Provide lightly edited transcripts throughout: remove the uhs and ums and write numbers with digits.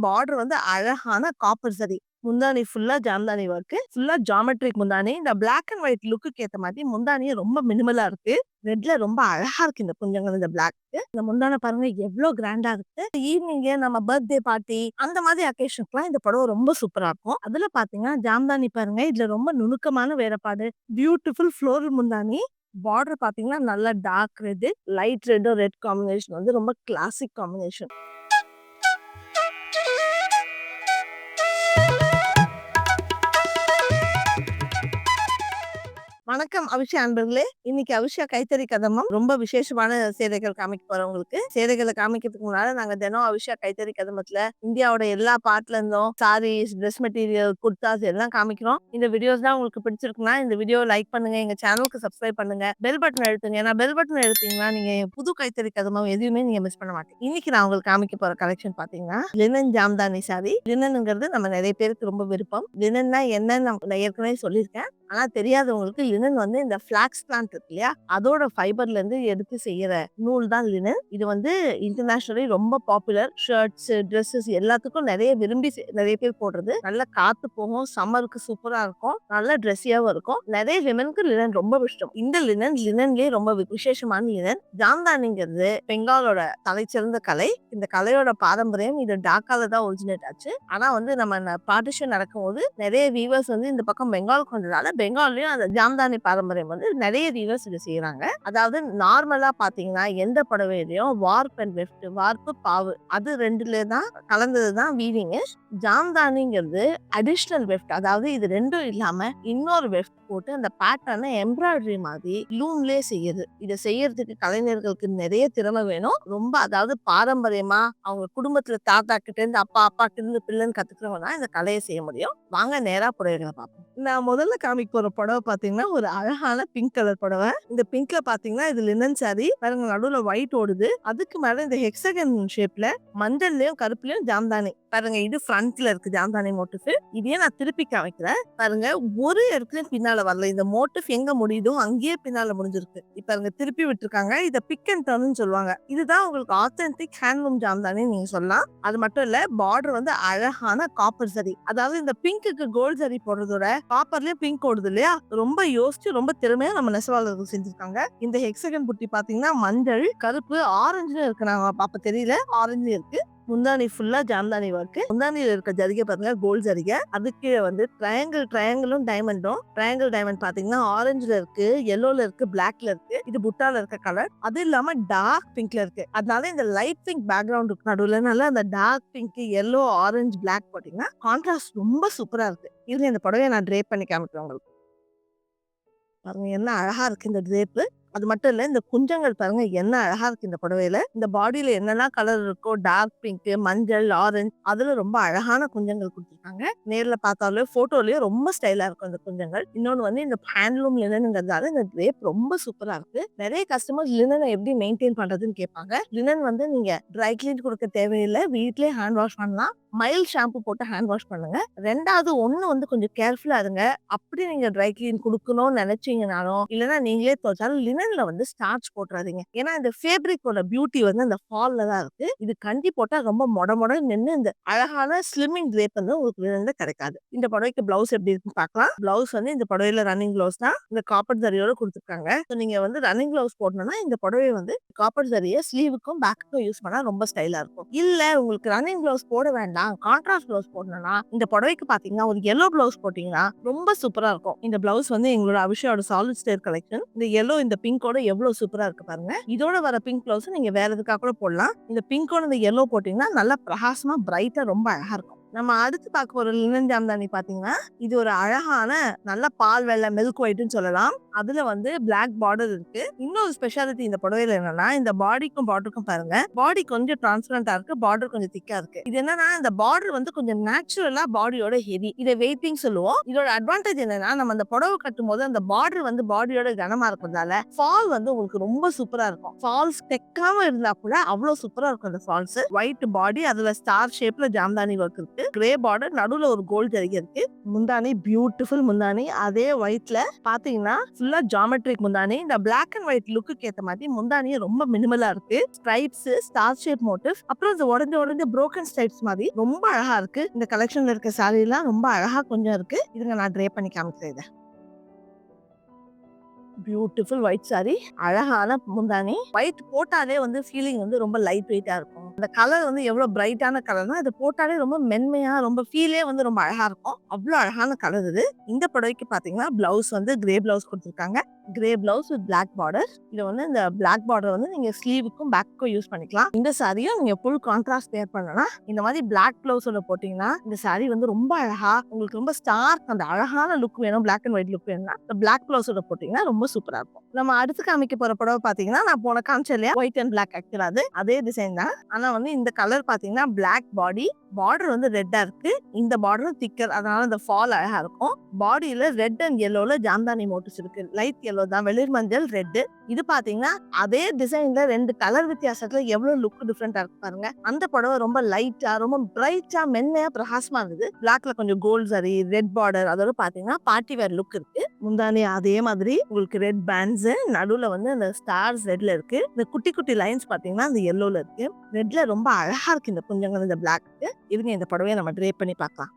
Border வந்து அழகான copper சரி. முந்தானி ஃபுல்லா ஜாம்தானி ஒர்க்கு. ஃபுல்லா ஜியோமெட்ரிக் முந்தானி. இந்த பிளாக் அண்ட் ஒயிட் லுக்குக்கு ஏத்த மாதிரி முந்தானியும் ரொம்ப மினிமலா இருக்கு. ரெட்ல ரொம்ப அழகா இருக்கு இந்த குஞ்சங்கள் இந்த பிளாக்கு. இந்த முந்தான பாருங்க எவ்ளோ கிராண்டா இருக்கு. ஈவினிங் நம்ம பர்த்டே பார்ட்டி அந்த மாதிரி அக்கேஷனுக்குலாம் இந்த புடவை ரொம்ப சூப்பரா இருக்கும். அதுல பாத்தீங்கன்னா ஜாம்தானி பாருங்க. இதுல ரொம்ப நுணுக்கமான வேலைப்பாடு. பியூட்டிஃபுல் ஃப்ளோரல் முந்தானி. பார்டர் பாத்தீங்கன்னா நல்லா டார்க் ரெட், லைட் ரெட்டும் ரெட் காம்பினேஷன் வந்து ரொம்ப கிளாசிக் காம்பினேஷன். வணக்கம் அவிஷா அன்பர்களே. இன்னைக்கு அவிஷா கைத்தறி கதம்பம் ரொம்ப விசேஷமான சேலைகள் காமிக்க போறோம் உங்களுக்கு. சேலைகளை காமிக்கிறதுக்கு முன்னால நாங்க தினம் அவிஷா கைத்தறி கதம்பத்துல இந்தியாவோட எல்லா பார்ட்ல இருந்தும் சாரீஸ், ட்ரெஸ் மெட்டீரியல், குர்தாஸ் எல்லாம் காமிக்கிறோம். இந்த வீடியோஸ் தான் உங்களுக்கு பிடிச்சிருக்குன்னா இந்த வீடியோ லைக் பண்ணுங்க, எங்க சேனலுக்கு சப்ஸ்கிரைப் பண்ணுங்க, பெல் பட்டன் அழுத்துங்க. ஏன்னா பெல் பட்டன் அழுத்தீங்கன்னா நீங்க புது கைத்தறி கதம்பம் எதுவுமே நீங்க மிஸ் பண்ண மாட்டீங்க. இன்னைக்கு நான் உங்களுக்கு காமிக்க போற கலெக்ஷன் பாத்தீங்கன்னா லினன் ஜாம்தானி சாரி. லினன்ங்கிறது நம்ம நிறைய பேருக்கு ரொம்ப விருப்பம். லினன்னா என்னன்னு நான் ஏற்கனவே சொல்லியிருக்கேன். ஆனா தெரியாதவங்களுக்கு லினன் வந்து இந்த ஃபிளாக்ஸ் பிளான்ட் இருக்கு இல்லையா, அதோட ஃபைபர்ல இருந்து எடுத்து செய்யற நூல் தான் லினன். இது வந்து இன்டர்நேஷனலி ரொம்ப பாப்புலர். ஷர்ட்ஸ், ட்ரெஸ்ஸஸ் எல்லாத்துக்கும் நிறைய விரும்பி நிறைய பேர் போடுறது. நல்ல காத்து போகும், சம்மருக்கு சூப்பரா இருக்கும், நல்ல ட்ரெஸ்ஸியாவும் இருக்கும். நிறைய விமனுக்கு லினன் ரொம்ப இஷ்டம். இந்த லினன்லயே ரொம்ப விசேஷமான லினன். ஜாம்தானிங்கிறது பெங்காலோட தலைச்சிறந்த கலை. இந்த கலையோட பாரம்பரியம் இது டாக்கால தான் ஒரிஜினேட் ஆச்சு. ஆனா வந்து நம்ம பார்ட்டிஷன் நடக்கும்போது நிறைய வீவர்ஸ் வந்து இந்த பக்கம் பெங்காலுக்கு வந்ததால பெங்கால்லயும் அந்த ஜாம்தானி பாரம்பரியம் வந்து நிறைய வீவர்ஸ் இதை செய்யறாங்க. அதாவது நார்மலா பாத்தீங்கன்னா எந்த புடவையிலயும் வார்ப் அண்ட் வெஃப்ட், வார்ப்பு பாவு அது ரெண்டுல தான் கலந்ததுதான் வீவிங். ஜாம்தானிங்கிறது அடிஷனல் வெஃப்ட், அதாவது இது ரெண்டும் இல்லாம இன்னொரு வெஃப்ட் போட்டு அந்த பேட்டர்னை எம்ப்ராய்டரி மாதிரி லூன்லயே செய்யுது. இதை செய்யறதுக்கு கலைஞர்களுக்கு நிறைய திறமை வேணும். ரொம்ப அதாவது பாரம்பரியமா அவங்க குடும்பத்துல தாத்தா கிட்ட இருந்து அப்பா கிட்ட இருந்து பிள்ளைன்னு கத்துக்கிறவங்க தான் இந்த கலையை செய்ய முடியும். வாங்க நேரா புடவைகளை பார்ப்போம். நான் முதல்ல காமிக்க போற புடவை பாத்தீங்கன்னா ஒரு அழகான பிங்க் கலர் புடவை. இந்த பிங்க்ல பாத்தீங்கன்னா இது லினன் சாரி. பாருங்க நடுவுல ஒயிட் ஓடுது. அதுக்கு மேல இந்த ஹெக்ஸகன் ஷேப்ல மஞ்சள்லயும் கருப்புலயும் ஜாம்தானி. பாருங்க இது ஃப்ரண்ட்ல இருக்கு ஜாம்தானி மோட்டிஃப். இதையே நான் திருப்பி காமிக்கிறேன். பாருங்க ஒரு இடத்துலயும் பின்னால வரல. இந்த மோட்டிஃப் எங்க முடியுதோ அங்கேயே பின்னால முடிஞ்சிருக்கு. இப்ப பாருங்க திருப்பி விட்டுருக்காங்க. இத பிக் அண்ட் டர்ன் சொல்லுவாங்க. இதுதான் உங்களுக்கு ஆத்தென்டிக் ஹேண்ட்லூம் ஜாம்தானி நீங்க சொல்லலாம். அது மட்டும் இல்ல பார்டர் வந்து அழகான காப்பர் சரி. அதாவது இந்த பிங்க்குக்கு கோல்ட் சரி போடுறதோட காப்பர்லயே பிங்க் ஓடுது இல்லையா, ரொம்ப யோசிச்சு ரொம்ப திறமையா நம்ம நெசவாளர்கள் செஞ்சிருக்காங்க. இந்த ஹெக்ஸகன் புட்டி பாத்தீங்கன்னா மஞ்சள், கருப்பு, ஆரஞ்சு இருக்கு. நாங்க அப்ப தெரியல, ஆரஞ்சு இருக்கு. முந்தானி ஃபுல்லா ஜாம்தானி ஒர்க். முந்தானியில இருக்க ஜரிகை பாருங்க கோல்ட் ஜரிகை. அதுக்கு வந்து ட்ரையாங்கிளும் டைமண்டும். ட்ரையாங்கிள் டைமண்ட் பாத்தீங்கன்னா ஆரஞ்சுல இருக்கு, எல்லோல இருக்கு, பிளாக்ல இருக்கு. இது புட்டால இருக்க கலர். அது இல்லாம டார்க் பிங்க்ல இருக்கு. அதனால இந்த லைட் பிங்க் பேக்ரவுண்ட் நடுவுல நல்லா அந்த dark pink, yellow, orange, black போட்டீங்கன்னா கான்ட்ராஸ்ட் ரொம்ப சூப்பரா இருக்கு. இதுல இந்த புடவையை நான் ட்ரேப் பண்ணி காமிக்கிறேன் உங்களுக்கு. பாருங்க என்ன அழகா இருக்கு இந்த ட்ரேப்பு. அது மட்டும் இல்ல இந்த குஞ்சங்கள் பாருங்க என்ன அழகா இருக்கு இந்த புடவையில. இந்த பாடியில என்னெல்லாம் கலர் இருக்கோ டார்க் பிங்க், மஞ்சள், ஆரஞ்சு அதுல ரொம்ப அழகான குஞ்சங்கள் கொடுத்துருக்காங்க. நேர்ல பார்த்தாலும் போட்டோலயும் ரொம்ப ஸ்டைலா இருக்கும் இந்த குஞ்சங்கள். இன்னொன்னு வந்து இந்த ஹேண்ட்லூம் லினன்ங்கிறதால இந்த ட்ரேப் ரொம்ப சூப்பரா இருக்கு. நிறைய கஸ்டமர்ஸ் லினனை எப்படி மெயின்டைன் பண்றதுன்னு கேட்பாங்க. லினன் வந்து நீங்க ட்ரை கிளீன் கொடுக்க தேவையில்லை, வீட்லயே ஹேண்ட் வாஷ் பண்ணலாம். மைல்ட் ஷாம்பு போட்டு ஹேண்ட் வாஷ் பண்ணுங்க. ரெண்டாவது ஒண்ணு வந்து கொஞ்சம் கேர்ஃபுல்லா இருங்க. அப்படி நீங்க ட்ரை கிளீன் கொடுக்கணும்னு நினைச்சீங்கனாலும் இல்லைன்னா நீங்களே துவைச்சாலும் லினன்ல வந்து ஸ்டார்ச் போட்டுறாதீங்க. ஏன்னா இந்த ஃபேப்ரிக்கோட பியூட்டி வந்து அந்த ஃபால்ல தான் இருக்கு. இது கண்டி போட்டா ரொம்ப மொட நின்று இந்த அழகான ஸ்லிம்மிங் ட்ரேப் வந்து உங்களுக்கு லினன்ல கிடைக்காது. இந்த புடவைக்கு பிளவுஸ் எப்படி இருக்குன்னு பார்க்கலாம். பிளவுஸ் வந்து இந்த புடவையில ரன்னிங் பிளவுஸ் தான் இந்த காப்பர் ஜரியோட கொடுத்துருக்காங்க. நீங்க வந்து ரன்னிங் பிளவுஸ் போடணும்னா இந்த புடவை வந்து காப்பர் ஜரியை ஸ்லீவுக்கும் பேக்குக்கும் யூஸ் பண்ணா ரொம்ப ஸ்டைலா இருக்கும். இல்ல உங்களுக்கு ரன்னிங் பிளவுஸ் போட வேண்டாம், கான்ட்ராஸ்ட் பிளவுஸ் போடணும்னா இந்த புடவைக்கு பாத்தீங்கன்னா ஒரு yellow பிளவுஸ் போட்டீங்கன்னா ரொம்ப சூப்பரா இருக்கும். இந்த பிளவுஸ் வந்து எங்களோட அபிஷாவோட சாலிட் ஸ்டேர் கலெக்ஷன். இந்த yellow இந்த பிங்கோட எவ்வளவு சூப்பரா இருக்கு பாருங்க. இதோட வர பிங்க் பிளவுஸ் நீங்க வேற எதுக்காக கூட போடலாம். இந்த பிங்கோட இந்த yellow போட்டீங்கன்னா நல்லா பிரகாசமா பிரைட்டா ரொம்ப அழகா இருக்கும். நம்ம அடுத்து பார்க்க போற லினன் ஜாம்தானி பாத்தீங்கன்னா இது ஒரு அழகான நல்ல பால் வெள்ளை மில்க் ஒயிட்னு சொல்லலாம். அதுல வந்து பிளாக் பார்டர் இருக்கு. இன்னொரு ஸ்பெஷாலிட்டி இந்த புடவையில என்னன்னா இந்த பாடிக்கும் பார்டருக்கும் பாருங்க, பாடி கொஞ்சம் டிரான்ஸ்பரண்டா இருக்கு, பார்டர் கொஞ்சம் திக்கா இருக்கு. இது என்னன்னா இந்த பார்டர் வந்து கொஞ்சம் நேச்சுரலா பாடியோட ஹெவி. இதை வெயிட்டிங் சொல்லுவோம். இதோட அட்வான்டேஜ் என்னன்னா நம்ம அந்த புடவை கட்டும் போது அந்த பார்டர் வந்து பாடியோட கனமா இருக்கிறதால ஃபால் வந்து உங்களுக்கு ரொம்ப சூப்பரா இருக்கும். ஃபால்ஸ் தைக்காம இருந்தா கூட அவ்வளவு சூப்பரா இருக்கும். அந்த ஃபால்ஸ் ஒயிட் பாடி, அதுல ஸ்டார் ஷேப்ல ஜாம்தானி ஒர்க் இருக்கு. கிரே பார்டர், நடுவுல ஒரு கோல்ட் ஜரிகை இருக்கு. முந்தானி பியூட்டிஃபுல் முந்தானி. அதே ஒயிட்ல பாத்தீங்கன்னா ஃபுல்லா ஜாமெட்ரிக் முந்தானி. இந்த பிளாக் அண்ட் ஒயிட் லுக்கு ஏத்த மாதிரி முந்தானி ரொம்ப மினிமலா இருக்கு. ஸ்ட்ரைப்ஸ், ஸ்டார் ஷேப் மோட்டிவ், அப்புறம் இது உடஞ்ச புரோக்கன் ஸ்ட்ரைப்ஸ் மாதிரி ரொம்ப அழகா இருக்கு. இந்த கலெக்ஷன்ல இருக்க சாரி எல்லாம் ரொம்ப அழகா கொஞ்சம் இருக்கு. இதுங்க நான் ட்ரே பண்ணி காமிக்கிறேன். பியூட்டிஃபுல் ஒயிட் சாரி, அழகான முந்தானி. ஒயிட் போட்டாலே வந்து ஃபீலிங் வந்து ரொம்ப லைட் வெயிட்டா இருக்கும். அந்த கலர் வந்து எவ்வளவு பிரைட்டான கலர்னா அது போட்டாலே ரொம்ப மென்மையா, ரொம்ப ஃபீலே வந்து ரொம்ப அழகா இருக்கும். அவ்வளவு அழகான கலர் இது. இந்த புடவைக்கு பாத்தீங்கன்னா பிளவுஸ் வந்து கிரே பிளவுஸ் கொடுத்துருக்காங்க. Grey blouse with black border. இது வந்து இந்த பிளாக் பார்டர் வந்து நீங்க ஸ்லீவுக்கும் பேக்குக்கும் யூஸ் பண்ணிக்கலாம். இந்த சாரியும் நீங்க ஃபுல் கான்ட்ராஸ்ட் வேர் பண்ணலாம். இந்த மாதிரி பிளாக் பிளவுஸோட போட்டீங்கன்னா இந்த சாரி வந்து ரொம்ப அழகா, உங்களுக்கு ரொம்ப ஸ்டார்க் அந்த அழகான லுக் வேணும், பிளாக் அண்ட் ஒயிட் லுக் வேணும்னா இந்த பிளாக் பிளவுஸோட போட்டீங்கன்னா ரொம்ப சூப்பரா இருக்கும். நம்ம அடுத்து காமிக்க போற புடவை பாத்தீங்கன்னா நான் போன காமிச்சேன் இல்லையா, ஒயிட் அண்ட் பிளாக். ஆக்சுவலா அதே டிசைன் தான். ஆனா வந்து இந்த கலர் பாத்தீங்கன்னா பிளாக் பாடி, பார்டர் வந்து ரெட்டா இருக்கு. இந்த பார்டர் திக்கர், அதனால இந்த ஃபால் அழகா இருக்கும். பாடியில ரெட் அண்ட் yellowல ஜாம்தானி மோட்டிவ்ஸ் இருக்கு. லைட் yellow தான், வெளிர் மஞ்சள், ரெட். இது பாத்தீங்கன்னா அதே டிசைன்ல 2 கலர் வித்தியாசத்துல எவ்வளவு லுக் டிஃபரெண்டா இருக்கு பாருங்க. அந்த புடவை ரொம்ப லைட்டா, ரொம்ப பிரைட்டா, மென்மையா, பிரகாசமா இருந்தது. பிளாக்ல கொஞ்சம் கோல்ட் சரி, ரெட் பார்டர், அதோட பாத்தீங்கன்னா பார்ட்டி வேர் லுக் இருக்கு. முந்தானி அதே மாதிரி உங்களுக்கு ரெட் பேண்ட்ஸ், நடுவுல வந்து அந்த ஸ்டார்ஸ் ரெட்ல இருக்கு. இந்த குட்டி குட்டி லைன்ஸ் பாத்தீங்கன்னா அந்த yellowல இருக்கு. ரெட்ல ரொம்ப அழகா இருக்கு இந்த குஞ்சங்கள், இந்த பிளாக்கு. இருங்க இந்த புடவையை நம்ம ட்ரே பண்ணி பார்க்கலாம்.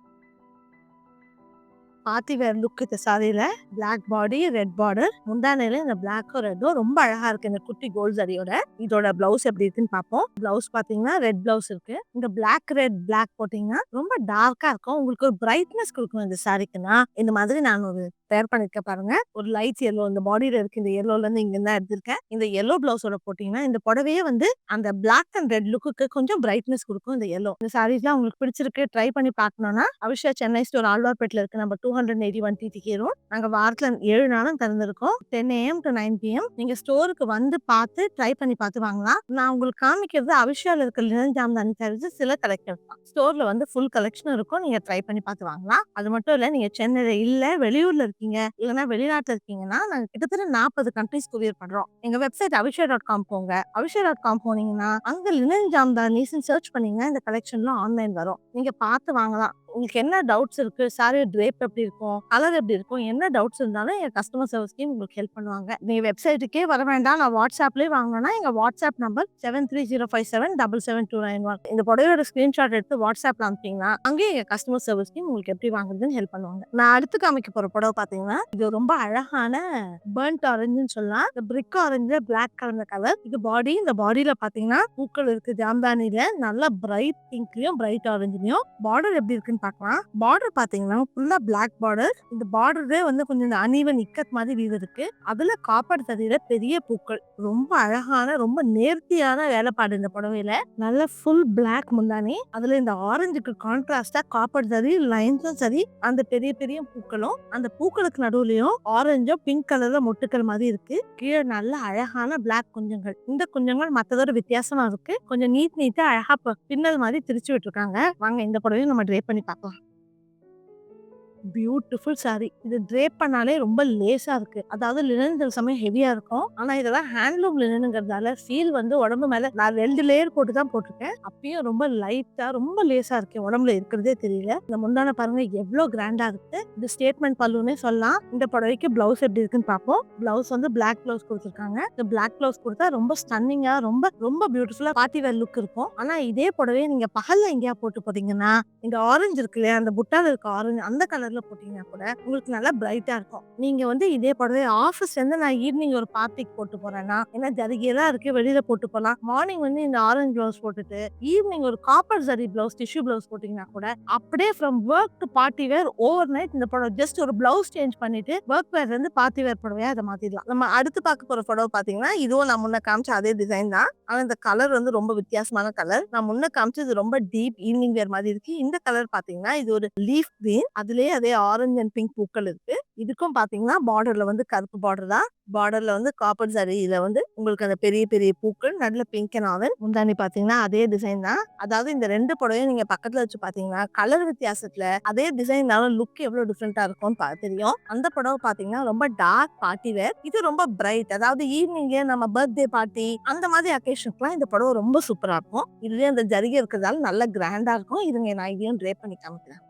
பார்ட்டி வேர் லுக் இந்த சாரியில பிளாக் பாடி, ரெட் பார்டர், முந்தானையில இந்த பிளாக்கும் ரெட்டும் ரொம்ப அழகா இருக்கு இந்த குட்டி கோல்ட் சரியோட. இதோட பிளவுஸ் எப்படி இருக்குன்னு பார்ப்போம். பிளவுஸ் பாத்தீங்கன்னா ரெட் பிளவுஸ் இருக்கு. இந்த பிளாக் ரெட் பிளாக் போட்டீங்கன்னா ரொம்ப டார்க்கா இருக்கும். உங்களுக்கு ஒரு பிரைட்னஸ் கொடுக்கும் இந்த சாரிக்குன்னா. இந்த மாதிரி நான் ஒரு பேர் பண்ணிருக்க பாருங்க. ஒரு லைட் yellow இந்த பாடியில இருக்கு. இந்த yellowல இருந்து இங்க தான் எடுத்திருக்கேன். இந்த yellow பிளவுஸோட போட்டீங்கன்னா இந்த புடவையே வந்து அந்த பிளாக் அண்ட் ரெட் லுக்கு கொஞ்சம் பிரைட்னஸ் கொடுக்கும் இந்த yellow. இந்த சாரீஸ்லாம் உங்களுக்கு பிடிச்சிருக்கு, ட்ரை பண்ணி பார்க்கணும்னா அவிஷா சென்னை ஸ்டோர் ஆழ்வார்பேட்டில் இருக்கு. நம்ம 281 TTK ரோட். நாங்க வாரத்துல 7 நாளும் திறந்திருக்கோம். 10 AM to 9 PM. நீங்க ஸ்டோருக்கு வந்து பார்த்து ட்ரை பண்ணி பார்த்து வாங்கலாம். நான் உங்களுக்கு காமிக்கிறது அவிஷால இருக்க லினன் ஜாம்தானி தவிர்த்து சில கலெக்ஷன் தான். ஸ்டோர்ல வந்து ஃபுல் கலெக்ஷன் இருக்கும். நீங்க ட்ரை பண்ணி பார்த்து வாங்கலாம். அது மட்டும் இல்ல, நீங்க சென்னையில இல்ல வெளியூர்ல இருக்கீங்க, இல்லைன்னா வெளிநாட்டுல இருக்கீங்கன்னா நாங்க கிட்டத்தட்ட 40 கண்ட்ரிஸ் கொரியர் பண்றோம். எங்க வெப்சைட் avisha.com போங்க. avisha.com போனீங்கன்னா அங்க லினன் ஜாம்தானிஸ் சர்ச் பண்ணீங்கன்னா இந்த கலெக்ஷன்லாம் ஆன்லைன் வரும். நீங்க பார்த்து வாங்கலாம். உங்களுக்கு என்ன டவுட்ஸ் இருக்கு, சாரி ட்ரேப் எப்படி இருக்கும், கலர் எப்படி இருக்கும், என்ன டவுட்ஸ் இருந்தாலும் எங்க கஸ்டமர் சர்வீஸ் டீம் உங்களுக்கு ஹெல்ப் பண்ணுவாங்க. நீங்க வெப்சைட்டுக்கே வர வேண்டாம், நான் வாட்ஸ்அப்லயே வாங்கணும்னா எங்க வாட்ஸ்அப் நம்பர் 7305777291. இந்த புடவையோட ஸ்கிரீன்ஷாட் எடுத்து வாட்ஸ்அப்ல அனுப்பிட்டீங்கன்னா அங்கேயே எங்க கஸ்டமர் சர்வீஸ் டீம் உங்களுக்கு எப்படி வாங்குறதுன்னு ஹெல்ப் பண்ணுவாங்க. நான் அடுத்து காமிக்க போற புடவை பாத்தீங்கன்னா இது ரொம்ப அழகான பர்ன்ட் ஆரஞ்சுன்னு சொல்லலாம். இந்த பிரிக் ஆரஞ்சுல பிளாக் கலந்த கலர். இது பாடி. இந்த பாடியில பாத்தீங்கன்னா பூக்கள் இருக்கு ஜாம்தானில. நல்ல பிரைட் பிங்க்லயும் பிரைட் ஆரஞ்சுலயும். பார்டர் எப்படி இருக்குன்னு பார்க்கலாம். பார்டர் பாத்தீங்கன்னா ஃபுல்லா பிளாக் பார்டர். இந்த பார்டரே வந்து கொஞ்சம் இந்த அனீவன் இக்கட் மாதிரி வீடு இருக்கு. அதுல காப்பர் தறியில பெரிய பூக்கள். ரொம்ப அழகான, ரொம்ப நேர்த்தியான வேலைப்பாடு இந்த புடவையில. நல்ல ஃபுல் பிளாக் முந்தானி. அதுல இந்த ஆரஞ்சுக்கு கான்ட்ராஸ்டா காப்பர் தறி லைன்ஸும் சரி, அந்த பெரிய பெரிய பூக்களும், அந்த பூக்களுக்கு நடுவுலயும் ஆரஞ்சும் பிங்க் கலர்ல மொட்டுக்கள் மாதிரி இருக்கு. கீழே நல்ல அழகான பிளாக் குஞ்சங்கள். இந்த குஞ்சங்கள் மத்ததோட வித்தியாசமா இருக்கு. கொஞ்சம் நீட்டா அழகா பின்னல் மாதிரி திரிச்சு விட்டுருக்காங்க. வாங்க இந்த புடவையும் நம்ம ட்ரே பண்ணி பார்க்கலாம். Beautiful sorry. இது ட்ரேப் பண்ணாலே ரொம்ப லேசா இருக்கு. அதாவது லினன் சில சமயம் ஹெவியா இருக்கும். ஆனா இதெல்லாம் ஹேண்ட்லூம் லினனுங்கிறதால ஃபீல் வந்து உடம்பு மேல நான் 2 லேயர் போட்டு தான் போட்டிருக்கேன். அப்பயும் ரொம்ப லைட்டா, ரொம்ப லேசா இருக்கு. உடம்புல இருக்கிறதே தெரியல. இந்த முந்தான பாருங்க எவ்வளவு கிராண்டா இருக்கு. இது ஸ்டேட்மெண்ட் பல்லுன்னே சொல்லலாம். இந்த புடவைக்கு பிளவுஸ் எப்படி இருக்குன்னு பார்ப்போம். பிளவுஸ் வந்து பிளாக் பிளவுஸ் கொடுத்துருக்காங்க. இந்த பிளாக் பிளவுஸ் கொடுத்தா ரொம்ப ஸ்டன்னிங்கா, ரொம்ப ரொம்ப பியூட்டிஃபுல்லா பார்ட்டி வேர் லுக் இருக்கும். ஆனா இதே புடவையை நீங்க பகல்ல எங்கேயா போட்டு போறீங்கன்னா இந்த ஆரஞ்சு இருக்கு இல்லையா, அந்த புட்டால இருக்க ஆரஞ்சு அந்த கலர்ல போட்டீங்கன்னா கூட உங்களுக்கு நல்லா பிரைட்டா இருக்கும். நீங்க வந்து இதே புடவை ஆஃபீஸ்ல இருந்து நான் ஈவினிங் ஒரு பார்ட்டிக்கு போட்டு போறேன்னா, ஏன்னா ஜரிகையெல்லாம் இருக்கு, வெளியில போட்டு போலாம். மார்னிங் வந்து இந்த ஆரஞ்சு பிளவுஸ் போட்டுட்டு ஈவினிங் ஒரு copper zari blouse, tissue blouse போட்டீங்கன்னா கூட அப்படியே from work to party wear over night இந்த புடவை ஜஸ்ட் ஒரு பிளவுஸ் சேஞ்ச் பண்ணிட்டு ஒர்க் வேர்ல இருந்து பார்ட்டி வேர் புடவையா அதை மாத்திடலாம். நம்ம அடுத்து பார்க்க போற புடவை பாத்தீங்கன்னா இதுவும் நான் முன்ன காமிச்ச அதே டிசைன் தான். ஆனா இந்த கலர் வந்து ரொம்ப வித்தியாசமான கலர். நான் முன்ன காமிச்சது ரொம்ப டீப் ஈவினிங் வேர் மாதிரி இருக்கு. இந்த கலர் பாத்தீங்கன்னா இது ஒரு லீஃப் கிரீன். அதுலயே அதே ஆரஞ்சு அண்ட் பிங்க் பூக்கள் இருக்கு. இதுக்கும் பாத்தீங்கன்னா பார்டர்ல வந்து கருப்பு பார்டர் தான். பார்டர்ல வந்து காப்பர் சரியில வந்து உங்களுக்கு அந்த பெரிய பெரிய பூக்கள் நடுல பிங்க் அண்ட் ஆரஞ்ச். முந்தானி பாத்தீங்கன்னா அதே டிசைன் தான். அதாவது இந்த 2 புடவையும் நீங்க பக்கத்துல வச்சு பாத்தீங்கன்னா கலர் வித்தியாசத்துல அதே டிசைன்னால லுக் எவ்வளவு டிஃப்ரெண்டா இருக்கும்னு தெரியும். அந்த புடவை பாத்தீங்கன்னா ரொம்ப டார்க் பார்ட்டி வேர். இது ரொம்ப பிரைட், அதாவது ஈவினிங் நம்ம பர்த்டே பார்ட்டி அந்த மாதிரி அக்கேஷனுக்குலாம் இந்த புடவை ரொம்ப சூப்பரா இருக்கும். இதுலயே அந்த ஜரிகை இருக்கிறதால நல்ல கிராண்டா இருக்கும். இதுங்க நான் இதையும் ட்ரே பண்ணி காமிக்கிறேன்.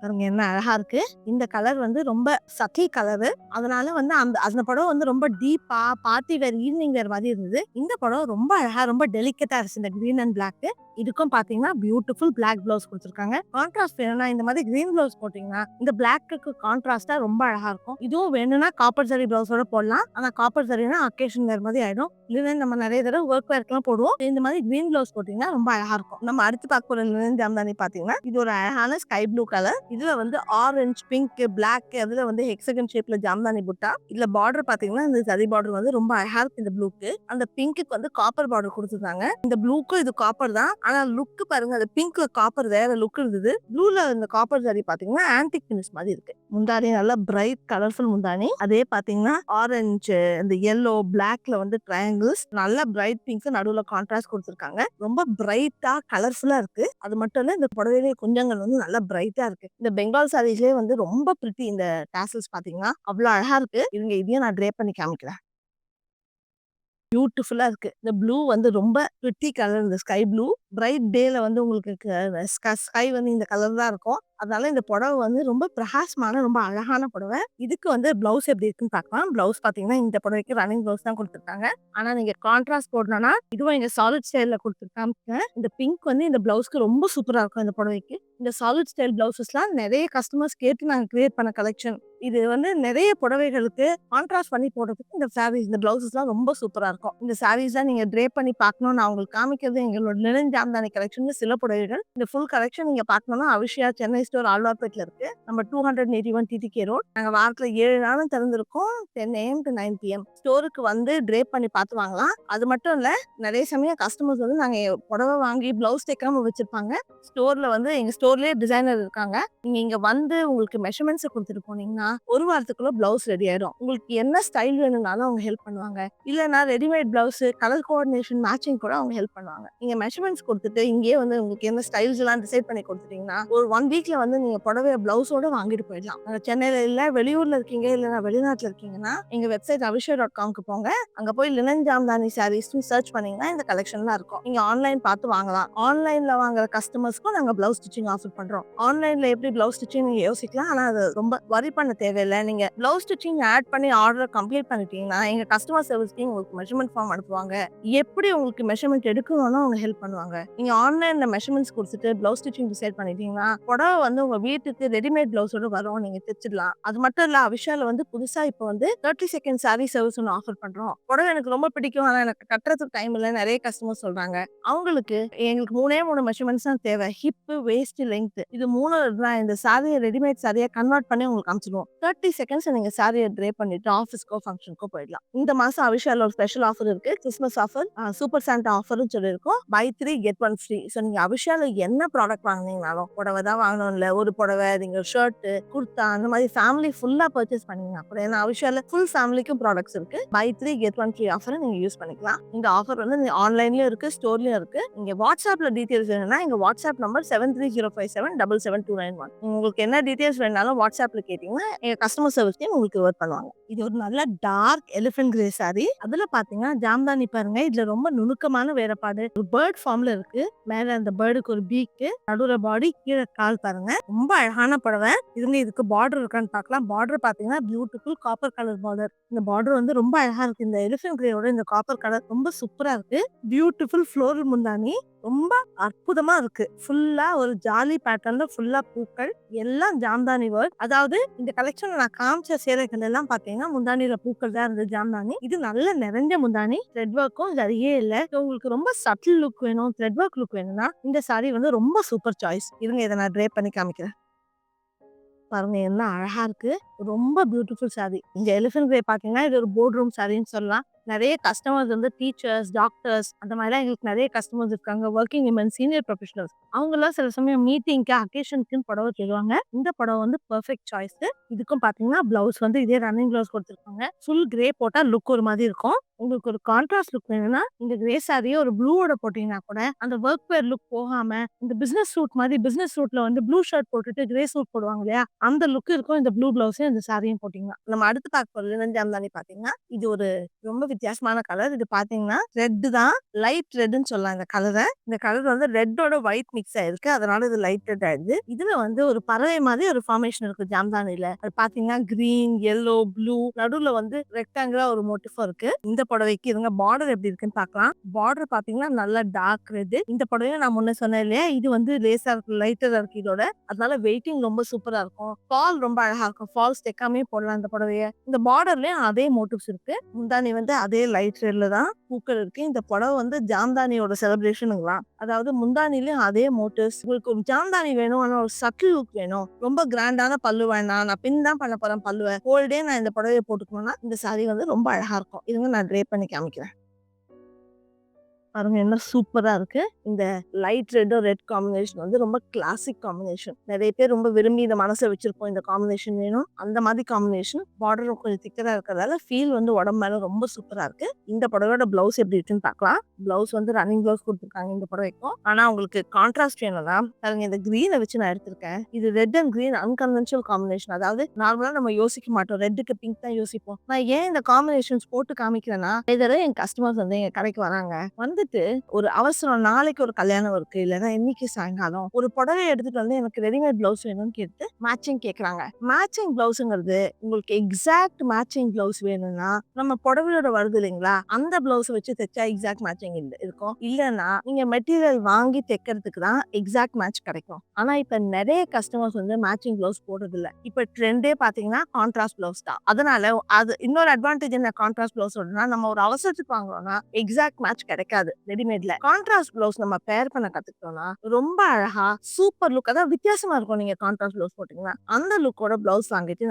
பாருங்க என்ன அழகா இருக்கு. இந்த கலர் வந்து ரொம்ப சட்டில் கலரு. அதனால வந்து அந்த அந்த புடவை வந்து ரொம்ப டீப்பா பார்ட்டி வேர், ஈவினிங் வேர் மாதிரி இருந்தது. இந்த புடவை ரொம்ப அழகா ரொம்ப டெலிகேட்டா இருந்துச்சு. இந்த கிரீன் அண்ட் பிளாக். இதுக்கும் பாத்தீங்கன்னா பியூட்டிஃபுல் பிளாக் பிளவுஸ் கொடுத்துருக்காங்க. கான்ட்ராஸ்ட் வேணும்னா இந்த மாதிரி கிரீன் பிளவுஸ் போட்டீங்கன்னா இந்த பிளாக்கு கான்ட்ராஸ்டா ரொம்ப அழகா இருக்கும். இதுவும் வேணும்னா காப்பர் சரி பிளவுஸோட போடலாம். ஆனா காப்பர் சரினா அக்கேஷன் வேர் மாதிரி ஆயிடும். இல்லைன்னா நம்ம நிறைய தடவை ஒர்க் வேர்க்கெல்லாம் போடுவோம். இந்த மாதிரி கிரீன் பிளவுஸ் போட்டீங்கன்னா ரொம்ப அழகா இருக்கும். நம்ம அடுத்து பார்க்க போற லினன் ஜாம்தானி பாத்தீங்கன்னா இது ஒரு அழகான ஸ்கை ப்ளூ கலர். இதுல வந்து ஆரஞ்சு, பிங்க், பிளாக், அதுல வந்து ஹெக்ஸகன் ஷேப்ல ஜாம்தானி புட்டா. இதுல பார்டர் பாத்தீங்கன்னா இந்த சரி பார்டர் வந்து ரொம்ப அழகா இருக்கு. இந்த ப்ளூக்கு அந்த பிங்க்கு வந்து காப்பர் பார்டர் கொடுத்துருக்காங்க. இந்த ப்ளூக்கும் இது காப்பர் தான். ஆனா லுக் பாருங்க, அந்த பிங்க்ல காப்பர் வேற லுக் இருந்தது. ப்ளூல இந்த காப்பர் சரி பாத்தீங்கன்னா ஆன்டிக் பினிஷ் மாதிரி இருக்கு. முந்தானி நல்லா பிரைட் கலர்ஃபுல் முந்தானி. அதே பாத்தீங்கன்னா ஆரஞ்சு, இந்த yellow, பிளாக்ல வந்து ட்ரையாங்கிள்ஸ், நல்ல பிரைட் பிங்க் நடுவுல கான்ட்ராஸ்ட் கொடுத்துருக்காங்க. ரொம்ப பிரைட்டா கலர்ஃபுல்லா இருக்கு. அது மட்டும் இல்ல இந்த புடவையிலே குஞ்சங்கள் வந்து நல்லா பிரைட்டா இருக்கு. இந்த பெங்கால் சாரீஸ்லயே வந்து ரொம்ப பிரிட்டி இந்த டாசல்ஸ் பாத்தீங்கன்னா அவ்வளவு அழகா இருக்கு. இவங்க இதையும் நான் ட்ரே பண்ணி காமிக்கிறேன். பியூட்டிஃபுல்லா இருக்கு. இந்த ப்ளூ வந்து ரொம்ப பிரிட்டி கலர். இந்த ஸ்கை ப்ளூ பிரைட் டேல வந்து உங்களுக்கு ஸ்கை வந்து இந்த கலர் தான் இருக்கும். அதனால இந்த புடவை வந்து ரொம்ப பிரகாசமான ரொம்ப அழகான புடவை. இதுக்கு வந்து பிளவுஸ் எப்படி இருக்குன்னு பார்க்கலாம். பிளவுஸ் பாத்தீங்கன்னா இந்த புடவைக்கு ரன்னிங் பிளவுஸ் தான் கொடுத்துருக்காங்க. ஆனா நீங்க கான்ட்ராஸ்ட் போடணும்னா இதுவும் இங்க சாலிட் ஸ்டைல்ல கொடுத்துருக்காங்க. இந்த பிங்க் வந்து இந்த பிளவுஸ்க்கு ரொம்ப சூப்பரா இருக்கும். இந்த புடவைக்கு இந்த சாலிட் ஸ்டைல் பிளவுசஸ்லாம் நிறைய கஸ்டமர்ஸ் கேட்டு நாங்க கிரியேட் பண்ண கலெக்ஷன். இது வந்து நிறைய புடவைகளுக்கு கான்ட்ராஸ்ட் பண்ணி போடுறதுக்கு இந்த சாரீஸ், இந்த பிளவுசஸ்லாம் ரொம்ப சூப்பரா இருக்கும். இந்த சாரீஸ்லாம் நீங்க ட்ரே பண்ணி பார்க்கணும். நான் உங்களுக்கு காமிக்கிறது எங்களோட லினன் ஜாம்தானி கலெக்ஷன் சில புடவைகள். இந்த ஃபுல் கலெக்ஷன் நீங்க பார்க்கணும்னா அவிஷியா சென்னை ஸ்டோர் ஆழ்வார்பேட்ல இருக்கு. நம்ம 281 டிடிகே ரோட். நாங்க வாரத்துல 7 நாளும் திறந்திருக்கோம். 10 AM to 9 PM. ஸ்டோருக்கு வந்து ட்ரே பண்ணி பார்த்து வாங்கலாம். அது மட்டும் இல்ல, நிறைய சமயம் கஸ்டமர்ஸ் வந்து நாங்க புடவை வாங்கி பிளவுஸ் தைக்காம வச்சிருப்பாங்க. ஸ்டோர்ல வந்து எங்க ஸ்டோர்லயே டிசைனர் இருக்காங்க. நீங்க இங்க வந்து உங்களுக்கு மெஷர்மெண்ட்ஸ் கொடுத்துட்டு போனீங்கன்னா ஒரு வாரத்துக்குள்ள பிளவுஸ் ரெடி ஆயிடும். உங்களுக்கு என்ன ஸ்டைல் வேணும்னாலும் அவங்க ஹெல்ப் பண்ணுவாங்க. இல்லைன்னா readymade blouse colour coordination matching கூட அவங்க ஹெல்ப் பண்ணுவாங்க. நீங்க மெஷர்மெண்ட்ஸ் கொடுத்துட்டு இங்கேயே வந்து உங்களுக்கு என்ன ஸ்டைல்ஸ் எல்லாம் டிசைட் பண்ணி கொடுத்துட்டீங்கன்னா ஒரு 1 வீக்ல வந்து நீங்க புடவை பிளவுஸோட வாங்கிட்டு போயிடலாம். சென்னையில இல்ல வெளியூர்ல இருக்கீங்க, இல்லைன்னா வெளிநாட்டுல இருக்கீங்கன்னா எங்க வெப்சைட் avisha.com போங்க. அங்க போய் லினன் ஜாம்தானி சாரீஸ் சர்ச் பண்ணீங்கன்னா இந்த கலெக்ஷன்லாம் இருக்கும். நீங்க ஆன்லைன் பார்த்து வாங்கலாம். ஆன்லைன்ல வாங்குற கஸ்டமர்ஸ்க்கும் நாங்க பிளவுஸ் ஸ்டிச்சிங் ஆஃபர் பண்றோம். ஆன்லைன்ல எப்படி பிளவுஸ் ஸ்டிச்சிங் நீங்க யோசிக்கலாம். ஆனா அது ரொம்ப வரி பண்ண தேவையில்லை. நீங்க பிளவுஸ் ஸ்டிச்சிங் ஆட் பண்ணி ஆர்டர் கம்ப்ளீட் பண்ணிட்டீங்கன்னா எங்க கஸ்டமர் சர்வீஸ் டீம் உங்களுக்கு மெஷர்மெண்ட் ஃபார்ம் அனுப்புவாங்க. எப்படி உங்களுக்கு மெஷர்மெண்ட் எடுக்கணும்னு அவங்க ஹெல்ப் பண்ணுவாங்க. நீங்க ஆன்லைன்ல மெஷர்மெண்ட்ஸ் கொடுத்துட்டு பிளவுஸ் ஸ்டிச்சிங் டிசைட் பண்ணிட்டீங்கன்னா புடவை வந்து உங்க வீட்டுக்கு ரெடிமேட் பிளவுஸோட வரும். நீங்க தைச்சிடலாம். அது மட்டும் இல்ல, அவிஷால வந்து புதுசா இப்போ வந்து 30 செகண்ட் சாரி சர்வீஸ் ஒன்று ஆஃபர் பண்றோம். புடவை எனக்கு ரொம்ப பிடிக்கும், ஆனா எனக்கு கட்டுறதுக்கு டைம் இல்லை நிறைய கஸ்டமர் சொல்றாங்க. அவங்களுக்கு எங்களுக்கு 3 மெஷர்மெண்ட்ஸ் தான் தேவை. Hip, waste, length. இது 3 தான். இந்த சாரியை ரெடிமேட் சாரியா கன்வெர்ட் பண்ணி உங்களுக்கு அனுப்பிச்சிடுவோம். 30 செகண்ட்ஸ் நீங்க சாரியை ட்ரே பண்ணிட்டு ஆஃபீஸ்க்கோ ஃபங்க்ஷனுக்கோ போயிடலாம். இந்த மாசம் அவிஷால ஒரு ஸ்பெஷல் ஆஃபர் இருக்கு. கிறிஸ்மஸ் ஆஃபர், சூப்பர் சாண்டா ஆஃபர்னு சொல்லியிருக்கோம். By 3 get 1 free. ஸோ நீங்க அவிஷால என்ன ப்ராடக்ட் வாங்கினீங்கனாலும், புடவை தான் வாங்கணும் இல்ல, ஒரு புடவை, நீங்க ஷர்ட், குர்தா, அந்த மாதிரி ஃபேமிலி ஃபுல்லா பர்ச்சேஸ் பண்ணீங்கன்னா அப்புறம் ஏன்னா அவிஷால ஃபுல் ஃபேமிலிக்கும் ப்ராடக்ட்ஸ் இருக்கு. பை 3 கெட் 1 ஃப்ரீ ஆஃபர் நீங்க யூஸ் பண்ணிக்கலாம். இந்த ஆஃபர் வந்து ஆன்லைன்லயும் இருக்கு, ஸ்டோர்லயும் இருக்கு. நீங்க வாட்ஸ்அப்ல டீடைல்ஸ் வேணும்னா எங்க வாட்ஸ்அப் நம்பர் 7305777291. உங்களுக்கு என்ன டீடைல்ஸ் வேணாலும் வாட்ஸ்அப்ல கேட்டீங்கன்னா எங்க கஸ்டமர் சர்வீஸ் டீம் உங்களுக்கு ஒர்க் பண்ணுவாங்க. இது ஒரு நல்ல டார்க் எலிஃபென்ட் கிரே சாரி. அதுல பாத்தீங்கன்னா ஜாம்தானி பாருங்க, இதுல ரொம்ப நுணுக்கமான வேலைப்பாடு. ஒரு பேர்ட் ஃபார்ம்ல இருக்கு. மேல அந்த பேர்டுக்கு ஒரு பீக், நடுவுல பாடி, கீழே கால் பாருங்க. ரொம்ப அழகான புடவை. இதுக்கு பார்டர் இருக்கான்னு பார்க்கலாம். பார்டர் பாத்தீங்கன்னா பியூட்டிஃபுல் காப்பர் கலர் பார்டர். இந்த பார்டர் வந்து ரொம்ப அழகா இருக்கு. இந்த எலிஃபென்ட் கிரேயோட இந்த காப்பர் கலர் ரொம்ப சூப்பரா இருக்கு. பியூட்டிஃபுல் ஃப்ளோரல் முந்தானி ரொம்ப அற்புதமா இருக்கு. ஃபுல்லா ஒரு ஜாலி பேட்டர்ன்ல ஃபுல்லா பூக்கள் எல்லாம் ஜாம்தானி ஒர்க். அதாவது இந்த கலெக்ஷன்ல நான் காமிச்ச சேலைகள் எல்லாம் பாத்தீங்கன்னா முந்தானியில பூக்கள் தான் இருந்தது. ஜாம்தானி இது நல்ல நிறைஞ்ச முந்தானி. த்ரெட் ஒர்க்கும் சரியே இல்ல. உங்களுக்கு ரொம்ப சட்டில் லுக் வேணும், த்ரெட் ஒர்க் லுக் வேணும்னா இந்த சாரி வந்து ரொம்ப சூப்பர் சாய்ஸ். இருங்க இதை நான் ட்ரே பண்ணி காமிக்கிறேன். பாருங்க என்ன அழகா இருக்கு. ரொம்ப பியூட்டிஃபுல் சாரி. இந்த எலிஃபென்ட் கிரே பாத்தீங்கன்னா இது ஒரு போர்ட் ரூம் சாரின்னு சொல்லலாம். நிறைய கஸ்டமர்ஸ் வந்து டீச்சர்ஸ், டாக்டர்ஸ் அந்த மாதிரிலாம் எங்களுக்கு நிறைய கஸ்டமர்ஸ் இருக்காங்க. ஒர்க்கிங் விமன், சீனியர் ப்ரொஃபஷனல்ஸ் அவங்கலாம் சில சமயம் மீட்டிங்க்கு, அக்கேஷனுக்குன்னு புடவை கேட்குவாங்க. இந்த புடவை வந்து பெர்ஃபெக்ட் சாய்ஸ். இதுக்கும் பார்த்தீங்கன்னா, பிளவுஸ் வந்து இதே ரன்னிங் பிளவுஸ் கொடுத்துருக்காங்க. ஃபுல் கிரே போட்டா லுக் ஒரு மாதிரி இருக்கும். உங்களுக்கு ஒரு கான்ட்ராஸ்ட் லுக் வேணும்னா, இந்த கிரே சாரியே ஒரு ப்ளூவோட போட்டீங்கன்னா கூட, அந்த ஒர்க் வேர் லுக் போகாம, இந்த பிசினஸ் சூட் மாதிரி பிசினஸ் சூட்ல வந்து ப்ளூ ஷர்ட் போட்டுட்டு கிரே சூட் போடுவாங்க இல்லையா? அந்த லுக் இருக்கும் இந்த ப்ளூ பிளவுஸையும், இந்த சாரியும் போட்டீங்கன்னா. நம்ம அடுத்து பார்க்க போறது லினன் ஜாம்தானி பார்த்தீங்கன்னா, இது ஒரு ரொம்ப வித்தியாசமான கலர். இது பார்த்தீங்கன்னா, ரெட் தான். லைட் ரெட்ன்னு சொல்லலாம் இந்த கலர. இந்த கலர் வந்து ரெட்டோட ஒயிட் மிக்ஸ் ஆயிருக்கு. அதனால இது லைட் ரெட் ஆயிடுது. இதுல வந்து ஒரு பறவை மாதிரி ஒரு ஃபார்மேஷன் இருக்கு ஜாம்தானில. அது பார்த்தீங்கன்னா கிரீன், yellow, ப்ளூ நடுவுல வந்து ரெக்டாங்குலரா ஒரு மோட்டிஃபும் இருக்கு. இந்த புடவைக்கு இதுங்க பார்டர் எப்படி இருக்குன்னு பார்க்கலாம். பார்டர் பார்த்தீங்கன்னா நல்லா டார்க் ரெட். இந்த புடவையும் நான் முன்ன சொன்னேன் இல்லையா? இது வந்து லேசா இருக்கு, லைட்டரா இருக்கு இதோட. அதனால வெயிட்டிங் ரொம்ப சூப்பரா இருக்கும். ஃபால் ரொம்ப அழகா இருக்கும். ஃபால்ஸ் தைக்காமயே போடலாம் இந்த புடவைய. இந்த பார்டர்லயும் அதே மோட்டிவ்ஸ் இருக்கு. முந்தானி வந்து அதே லைட் ரெட்ல தான் பூக்கள் இருக்கு. இந்த புடவை வந்து ஜாம்தானியோட செலிப்ரேஷனுங்களாம். அதாவது முந்தானிலயும் அதே மோட்டிவ்ஸ். உங்களுக்கு ஒரு ஜாம்தானி வேணும், ஆனா ஒரு சட்டில் லுக் வேணும். ரொம்ப கிராண்டான பல்லு வேண்டாம். நான் பின் தான் பண்ண போறேன் பல்லுவ. ஹோல் டே நான் இந்த புடவைய போட்டுக்கணும்னா, இந்த சாரி வந்து ரொம்ப அழகா இருக்கும். இதுங்க நான் ட்ரேப் பண்ணி காமிக்கிறேன். பாருங்க என்ன சூப்பரா இருக்கு. இந்த லைட் ரெட்டும் ரெட் காம்பினேஷன் வந்து ரொம்ப கிளாசிக் காம்பினேஷன். நிறைய பேர் ரொம்ப விரும்பி இத மனசுல வச்சிருப்போம். இந்த காம்பினேஷன் வேணும். அந்த மாதிரி காம்பினேஷன். பார்டரும் கொஞ்சம் திக்கரா இருக்கிறதால ஃபீல் வந்து உடம்பு மேல ரொம்ப சூப்பரா இருக்கு. இந்த புடவையோட பிளவுஸ் எப்படி இருக்குன்னு பார்க்கலாம். பிளவுஸ் வந்து ரன்னிங் பிளவுஸ் கொடுத்துருக்காங்க இந்த புடவைக்கும். ஆனா உங்களுக்கு கான்ட்ராஸ்ட் வேணும்னா பாருங்க இந்த கிரீனை வச்சு நான் எடுத்திருக்கேன். இது red and green unconventional combination. அதாவது நார்மலா நம்ம யோசிக்க மாட்டோம். ரெட்டுக்கு பிங்க் தான் யோசிப்போம். நான் ஏன் இந்த காம்பினேஷன்ஸ் போட்டு காமிக்கிறேன்னா, இதர என் கஸ்டமர்ஸ் வந்து எங்க கடைக்கு வராங்க. வந்துட்டு ஒரு அவசரம் நாளைக்கு ஒரு கல்யாணம் இருக்கு, இல்லைன்னா இன்னைக்கு சாயங்காலம் ஒரு புடவை எடுத்துட்டு வந்து எனக்கு ரெடிமேட் பிளவுஸ் வேணும்னு கேட்டு மேட்சிங் கேக்குறாங்க. மேட்சிங் பிளவுஸ்ங்கிறது உங்களுக்கு எக்ஸாக்ட் மேட்சிங் பிளவுஸ் வேணும்னா நம்ம புடவையோட வருது இல்லைங்களா, அந்த பிளவுஸ் வச்சு தைச்சா எக்ஸாக்ட் மேட்சிங் இருக்கும். இல்லைன்னா நீங்க மெட்டீரியல் வாங்கி தைக்கிறதுக்கு தான் எக்ஸாக்ட் மேட்ச் கிடைக்கும். ஆனா இப்ப நிறைய கஸ்டமர்ஸ் வந்து மேட்சிங் பிளவுஸ் போடுறது இல்ல. இப்ப ட்ரெண்டே பாத்தீங்கன்னா கான்ட்ராஸ்ட் பிளவுஸ் தான். அதனால அது இன்னொரு அட்வான்டேஜ் என்ன கான்ட்ராஸ்ட் பிளவுஸ் நம்ம ஒரு அவசரத்துக்கு வாங்குறோம்னா எக்ஸாக்ட் மேட்ச் கிடைக்காது. ரெடிமேட்ல கான்ட்ராஸ்ட் பிளவுஸ் நம்ம பேர் பண்ண கத்துக்கிட்டோம்னா ரொம்ப அழகா சூப்பர் லுக், அதாவது வித்தியாசமா இருக்கும். நீங்க கான்ட்ராஸ்ட் பிளவுஸ் போட்டீங்கன்னா அந்த லுக்கோட பிளவுஸ் வாங்கிட்டு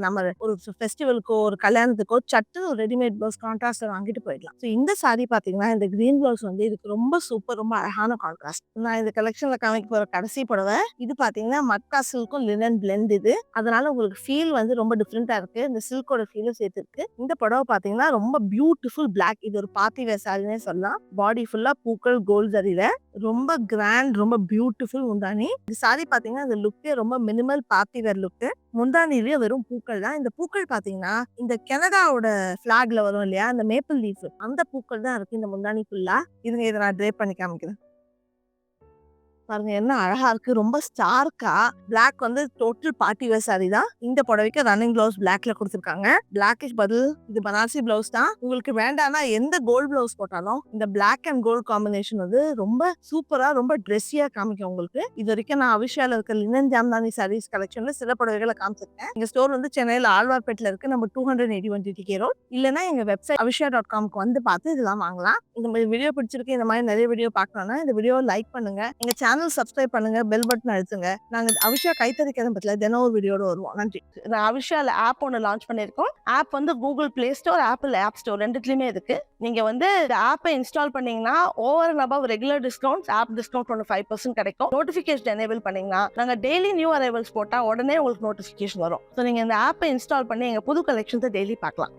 நம்ம ஒரு ஃபெஸ்டிவலுக்கோ ஒரு கல்யாணத்துக்கோ சட்டு ஒரு ரெடிமேட் பிளவுஸ் கான்ட்ராஸ்ட் வாங்கிட்டு போயிடலாம். ஸோ இந்த சாரி பாத்தீங்கன்னா இந்த கிரீன் பிளவுஸ் வந்து இதுக்கு ரொம்ப சூப்பர், ரொம்ப அழகான கான்ட்ராஸ்ட். நான் இந்த கலெக்ஷன்ல காமிக்க போற கடைசி புடவை இது பாத்தீங்கன்னா மட்கா சில்க்கும் லினன் பிளெண்ட். இது அதனால உங்களுக்கு ஃபீல் வந்து ரொம்ப டிஃப்ரெண்டா இருக்கு. இந்த சில்கோட ஃபீலும் சேர்த்து இருக்கு. இந்த புடவை பாத்தீங்கன்னா ரொம்ப பியூட்டிஃபுல் பிளாக். இது ஒரு பார்ட்டி வேர் சாரினே சொல்லலாம். பாடி ஃபுல்லா பூக்கள் கோல்ட் ஜரியில ரொம்ப கிராண்ட், ரொம்ப பியூட்டிஃபுல் முந்தானி. இந்த சாரி பாத்தீங்கன்னா இந்த லுக்கே ரொம்ப மினிமல் பார்ட்டி வேர் லுக். முந்தானிலேயே வெறும் பூக்கள் தான். இந்த பூக்கள் பாத்தீங்கன்னா இந்த கனடாவோட பிளாக்ல வரும் இல்லையா, அந்த மேப்பிள் லீஃப், அந்த பூக்கள் தான் இருக்கு இந்த முந்தானி ஃபுல்லா. இதுங்க இதை நான் ட்ரேப் பண்ணி காமிக்கிறேன். பாருங்க என்ன அழகா இருக்கு. ரொம்ப ஸ்டார்க்கா பிளாக் வந்து டோட்டல் பார்ட்டி வேர் சாரி தான். இந்த புடவைக்கு ரன்னிங் பிளவுஸ் பிளாக்ல கொடுத்துருக்காங்க. பிளாக்கிஷ் பதில் இது பனாரசி பிளவுஸ் தான். உங்களுக்கு வேண்டாம்னா எந்த கோல்ட் பிளவுஸ் போட்டாலும் இந்த பிளாக் அண்ட் கோல்ட் காம்பினேஷன் வந்து ரொம்ப சூப்பரா, ரொம்ப ட்ரெஸ்ஸியா காமிக்கும் உங்களுக்கு. இது வரைக்கும் நான் அவிஷால இருக்க லினன் ஜாம்தானி சாரீஸ் கலெக்ஷன்ல சில புடவைகளை காமிச்சிருக்கேன். எங்க ஸ்டோர் வந்து சென்னையில ஆழ்வார்பேட்டில் இருக்கு. நம்ம 281 TK ரோட். இல்லைன்னா எங்க வெப்சைட் avisha.comக்கு வந்து பார்த்து இதெல்லாம் வாங்கலாம். இந்த மாதிரி வீடியோ பிடிச்சிருக்கு, இந்த மாதிரி நிறைய வீடியோ பார்க்கணும்னா இந்த வீடியோ லைக் பண்ணுங்க. எங்க சேனல் சப்ஸ்கிரைப் பண்ணுங்க, பெல் பட்டன் அழுத்துங்க. நாங்க அவிஷா கைத்தறி கதம்பத்துல தினம் ஒரு வீடியோட வருவோம். நன்றி. நான் அவிஷால ஆப் ஒன்று லான்ச் பண்ணியிருக்கோம். ஆப் வந்து Google Play Store, Apple App Store ரெண்டுத்துலயுமே இருக்கு. நீங்க வந்து இந்த ஆப்பை இன்ஸ்டால் பண்ணீங்கன்னா over and above regular discounts, app discount 5% கிடைக்கும். நோட்டிஃபிகேஷன் எனேபிள் பண்ணீங்கன்னா நாங்க டெய்லி நியூ அரைவல்ஸ் போட்டா உடனே உங்களுக்கு நோட்டிஃபிகேஷன் வரும். ஸோ நீங்க இந்த ஆப்பை இன்ஸ்டால் பண்ணி எங்க புது கலெக்ஷன்ஸை டெய்லி பார்க்கலாம்.